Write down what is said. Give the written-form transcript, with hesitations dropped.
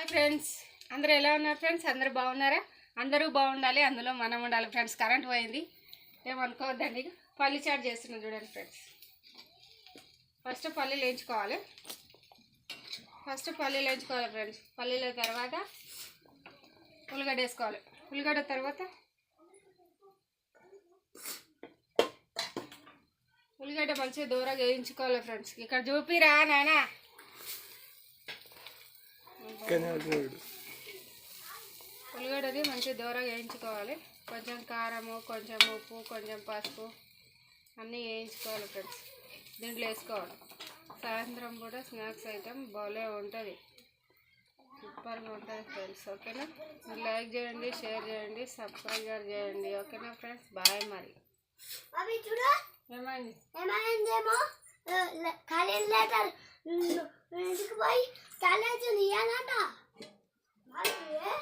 Hi friends, అందరూ ఎలా ఉన్నారు ఫ్రెండ్స్? అందరూ బాగున్నారా? అందరూ బాగుండాలి, అందులో మనం ఉండాలి ఫ్రెండ్స్. కరెంట్ పోయింది, ఏమనుకోవద్దండి. పల్లి చాట్ చేస్తున్నాం చూడండి ఫ్రెండ్స్. ఫస్ట్ పల్లీలు వేయించుకోవాలి ఫ్రెండ్స్. పల్లీల తర్వాత ఉల్లిగడ్డ వేసుకోవాలి. ఉల్లిగడ్డ తర్వాత ఉల్లిగడ్డ మంచిగా దూరంగా వేయించుకోవాలి ఫ్రెండ్స్. ఇక్కడ చూపిరా నాయనా. ఉల్లిగడ్డది మంచిగా దూరంగా వేయించుకోవాలి. కొంచెం కారము, కొంచెం ఉప్పు, కొంచెం పసుపు అన్నీ వేయించుకోవాలి ఫ్రెండ్స్. దీంట్లో వేసుకోవాలి. సాయంత్రం కూడా స్నాక్స్ ఐటమ్ బాగా ఉంటుంది, సూపర్గా ఉంటుంది ఫ్రెండ్స్. ఓకేనా? మీరు లైక్ చేయండి, షేర్ చేయండి, సబ్స్క్రైబ్ చేయండి. ఓకేనా ఫ్రెండ్స్? బాయ్. మరి ఏమైంది? ఏమైందేమో ఖాళీ లెటర్ ఇంటికి పోయి కాలేజీ ఇయ్యాలట.